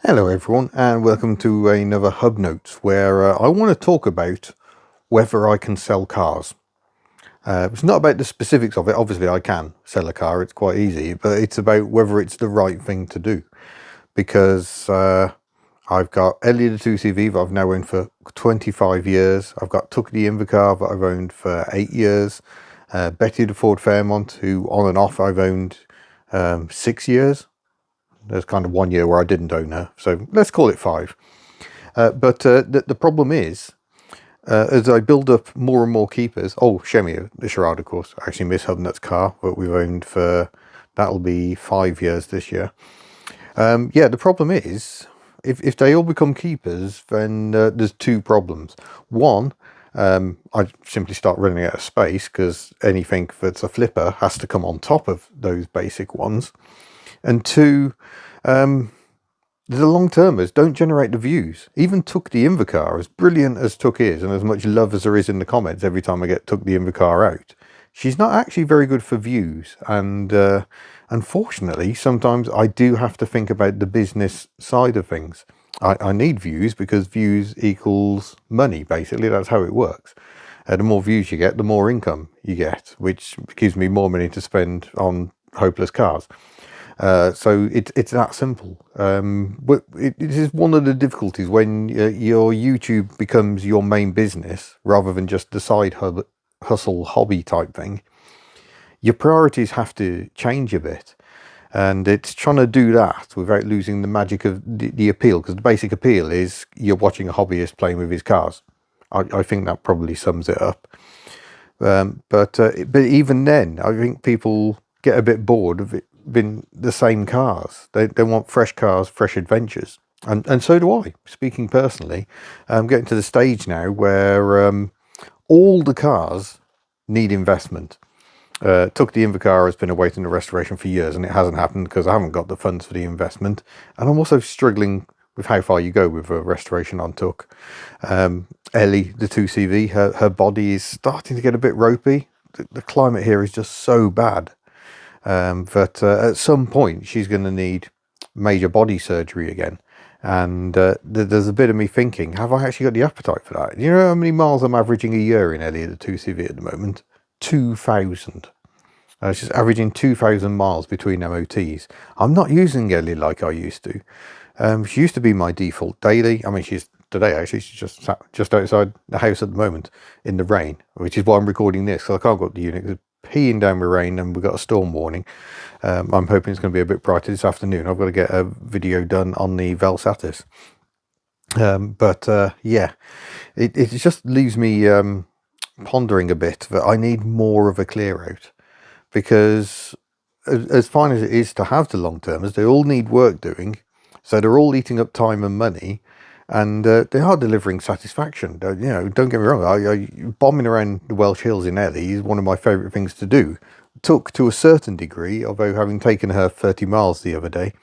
Hello everyone, and welcome to another Hub Notes where I want to talk about whether I can sell cars. It's not about the specifics of it. Obviously I can sell a car, it's quite easy, but it's about whether it's the right thing to do. Because I've got Ellie the 2CV that I've now owned for 25 years. I've got Tuck the Invacar that I've owned for 8 years. Betty the Ford Fairmont, who on and off I've owned 6 years. There's kind of 1 year where I didn't own her, so let's call it 5. But the problem is, as I build up more and more keepers, Shemia, the Charade, of course, actually Miss Hubnut's car, that we've owned for, that'll be 5 years this year. Yeah, the problem is, if they all become keepers, then there's two problems. One, I simply start running out of space because anything that's a flipper has to come on top of those basic ones. And two, the long-termers don't generate the views. Even Tuck the Invacar, as brilliant as Tuck is, and as much love as there is in the comments every time I get Tuck the Invacar out, she's not actually very good for views. And unfortunately, sometimes I do have to think about the business side of things. I need views because views equals money, basically. That's how it works. The more views you get, the more income you get, which gives me more money to spend on hopeless cars. So it's that simple. But it is one of the difficulties when your YouTube becomes your main business rather than just the side hustle hobby type thing. Your priorities have to change a bit, and it's trying to do that without losing the magic of the appeal. Because the basic appeal is you're watching a hobbyist playing with his cars. I think that probably sums it up. But even then, I think people get a bit bored of it being the same cars. They want fresh cars, fresh adventures, and so do I. Speaking personally, I'm getting to the stage now where all the cars need investment. Tuck the Invacar has been awaiting a restoration for years, and it hasn't happened because I haven't got the funds for the investment, and I'm also struggling with how far you go with a restoration on Tuck. Ellie, the 2CV, her body is starting to get a bit ropey. The climate here is just so bad that at some point she's going to need major body surgery again. And there's a bit of me thinking, have I actually got the appetite for that? You know how many miles I'm averaging a year in Ellie, the 2CV at the moment? 2,000. She's averaging 2,000 miles between MOTs. I'm not using Ellie like I used to. She used to be my default daily. I mean, she's today actually. She's just sat just outside the house at the moment in the rain, which is why I'm recording this. So I can't go up the unit. It's peeing down with rain, and we've got a storm warning. I'm hoping it's going to be a bit brighter this afternoon. I've got to get a video done on the Velsatis. Yeah, it just leaves me pondering a bit that I need more of a clear out, because as fine as it is to have the long termers, they all need work doing, so they're all eating up time and money, and they are delivering satisfaction. You know, don't get me wrong, bombing around the Welsh Hills in Ellie is one of my favourite things to do. Took to a certain degree, although having taken her 30 miles the other day,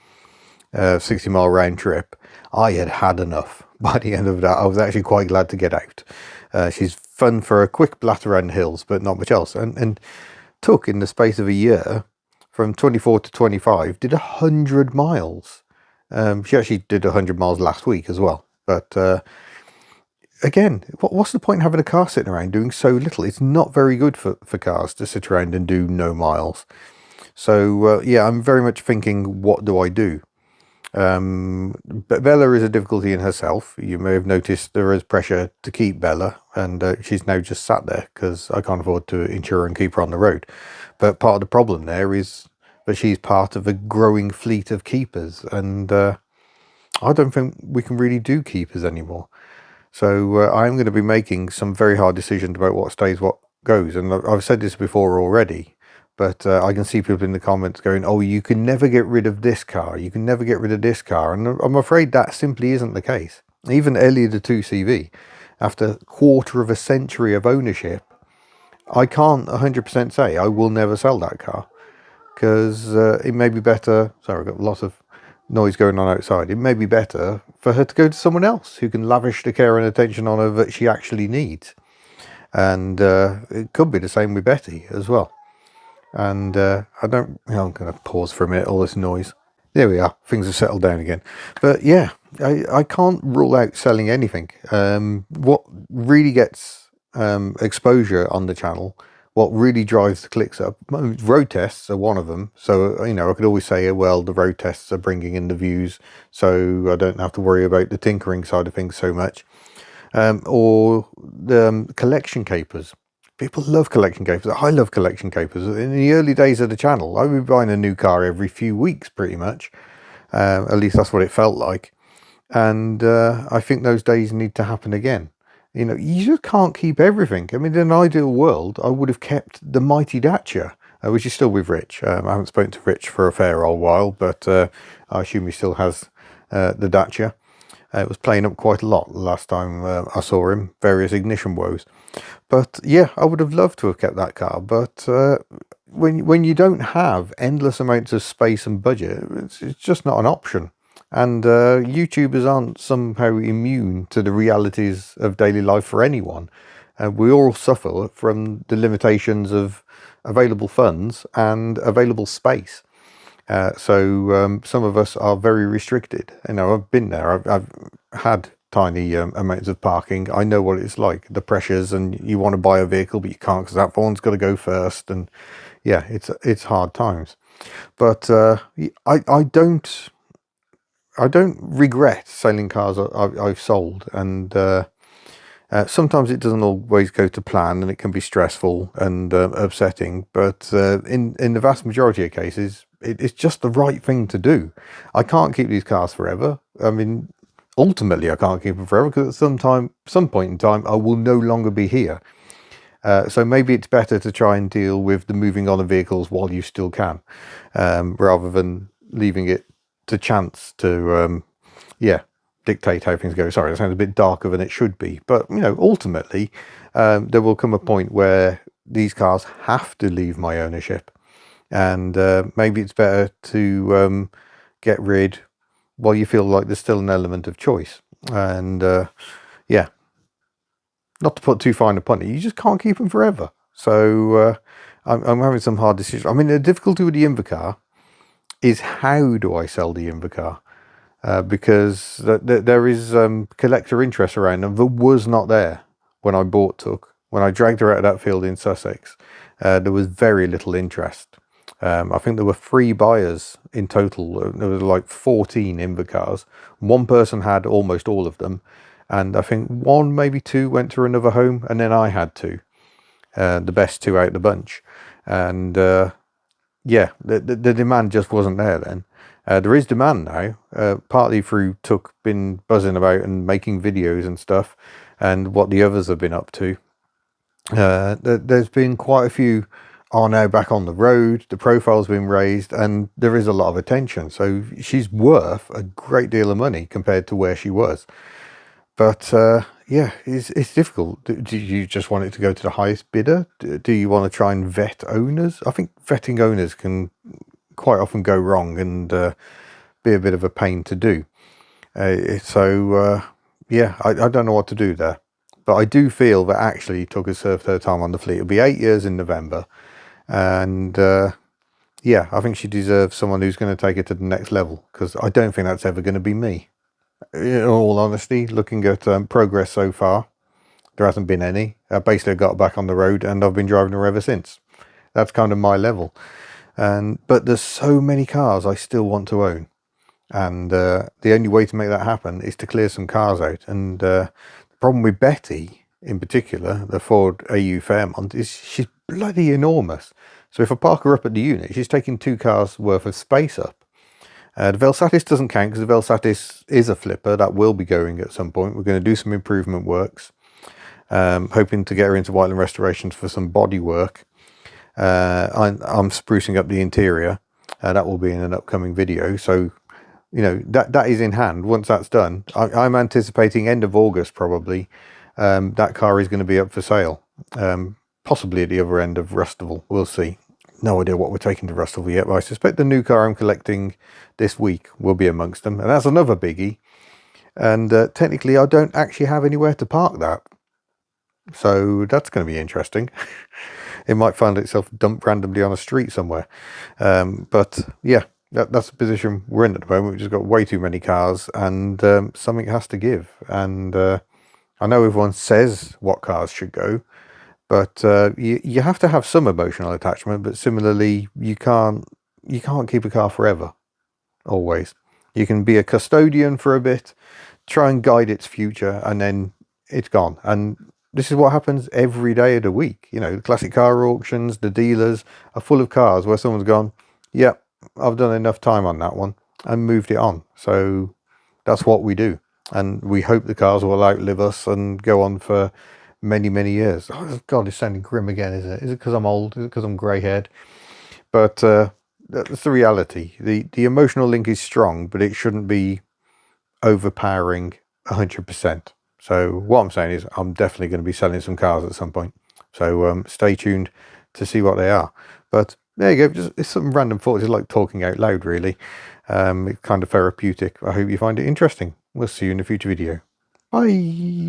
60-mile round trip, I had had enough. By the end of that, I was actually quite glad to get out. She's fun for a quick blat around the hills, but not much else. And took, in the space of a year, from 24 to 25, did 100 miles. She actually did 100 miles last week as well. But again, what's the point in having a car sitting around doing so little? It's not very good for cars to sit around and do no miles. So yeah, I'm very much thinking, what do I do? But Bella is a difficulty in herself. You may have noticed there is pressure to keep Bella, and she's now just sat there because I can't afford to insure and keep her on the road. But part of the problem there is that she's part of a growing fleet of keepers, and I don't think we can really do keepers anymore. So I'm going to be making some very hard decisions about what stays, what goes. And I've said this before already, but I can see people in the comments going, oh, you can never get rid of this car. You can never get rid of this car. And I'm afraid that simply isn't the case. Even Ellie the 2CV, after a quarter of a century of ownership, I can't 100% say I will never sell that car, because it may be better. Sorry, I've got lots of noise going on outside. It may be better for her to go to someone else who can lavish the care and attention on her that she actually needs. And it could be the same with Betty as well. And I'm going to pause for a minute, all this noise. there we are. Things have settled down again. But yeah, I can't rule out selling anything. What really gets exposure on the channel, what really drives the clicks up, road tests are one of them. So, you know, I could always say, well, the road tests are bringing in the views, so I don't have to worry about the tinkering side of things so much. Or the collection capers. People love collection capers. I love collection capers. In the early days of the channel, I would be buying a new car every few weeks, pretty much. At least that's what it felt like. And I think those days need to happen again. You know, you just can't keep everything. I mean, in an ideal world, I would have kept the mighty Dacia, which is still with Rich. I haven't spoken to Rich for a fair old while, but I assume he still has the Dacia. It was playing up quite a lot last time I saw him, various ignition woes. But yeah, I would have loved to have kept that car. But when you don't have endless amounts of space and budget, it's just not an option. And YouTubers aren't somehow immune to the realities of daily life for anyone. We all suffer from the limitations of available funds and available space. So some of us are very restricted. You know, I've been there. I've had tiny amounts of parking. I know what it's like, the pressures, and you want to buy a vehicle, but you can't because that one's got to go first. And yeah, it's hard times. But I don't regret selling cars I've sold, and sometimes it doesn't always go to plan, and it can be stressful and upsetting. But in the vast majority of cases, it's just the right thing to do. I can't keep these cars forever. I mean, ultimately, I can't keep them forever because at some point in time, I will no longer be here. So maybe it's better to try and deal with the moving on of vehicles while you still can, rather than leaving it to chance to, dictate how things go. Sorry, that sounds a bit darker than it should be. But, you know, ultimately, there will come a point where these cars have to leave my ownership. And maybe it's better to get rid while you feel like there's still an element of choice. And yeah, not to put too fine a point, you just can't keep them forever. So I'm having some hard decisions. I mean, the difficulty with the Invacar is, how do I sell the Invacar? Because there is collector interest around them that was not there when I bought Took. When I dragged her out of that field in Sussex, there was very little interest. I think there were 3 buyers in total. There was like 14 Invacars. One person had almost all of them, and I think 1, maybe 2 went to another home, and then I had 2, the best 2 out of the bunch. And yeah, the demand just wasn't there then. There is demand now, partly through Took been buzzing about and making videos and stuff, and what the others have been up to. There's been quite a few are now back on the road. The profile's been raised, and there is a lot of attention. So she's worth a great deal of money compared to where she was. But yeah, it's difficult. Do you just want it to go to the highest bidder? Do you want to try and vet owners? I think vetting owners can quite often go wrong and be a bit of a pain to do. Yeah, I don't know what to do there. But I do feel that actually Took has served her time on the fleet. It'll be 8 years in November. And yeah, I think she deserves someone who's going to take it to the next level, because I don't think that's ever going to be me. In all honesty, looking at progress so far, there hasn't been any. I basically got back on the road and I've been driving her ever since. That's kind of my level. But there's so many cars I still want to own. And the only way to make that happen is to clear some cars out. And the problem with Betty, in particular, the Ford AU Fairmont, is she's bloody enormous. So if I park her up at the unit, she's taking 2 cars worth of space up. The Velsatis doesn't count because the Velsatis is a flipper. That will be going at some point. We're going to do some improvement works. Hoping to get her into Whiteland Restorations for some body work. I'm sprucing up the interior. That will be in an upcoming video. So, you know, that is in hand. Once that's done, I'm anticipating end of August probably. That car is going to be up for sale. Possibly at the other end of Rustival. We'll see. No idea what we're taking to Rustival yet, but I suspect the new car I'm collecting this week will be amongst them. And that's another biggie. And technically, I don't actually have anywhere to park that. So that's going to be interesting. It might find itself dumped randomly on a street somewhere. But yeah, that's the position we're in at the moment. We've just got way too many cars, and something has to give. And I know everyone says what cars should go, but you have to have some emotional attachment. But similarly, you can't keep a car forever. Always, you can be a custodian for a bit, try and guide its future, and then it's gone. And this is what happens every day of the week. You know, classic car auctions, the dealers are full of cars where someone's gone, yeah, I've done enough time on that one and moved it on. So that's what we do. And we hope the cars will outlive us and go on for many, many years. Oh, God, it's sounding grim again, isn't it? Is it because I'm old? Is it because I'm grey haired? But that's the reality. The emotional link is strong, but it shouldn't be overpowering 100%. So what I'm saying is I'm definitely going to be selling some cars at some point. So stay tuned to see what they are. But there you go. Just it's some random thoughts. It's like talking out loud, really. It's kind of therapeutic. I hope you find it interesting. We'll see you in a future video. Bye.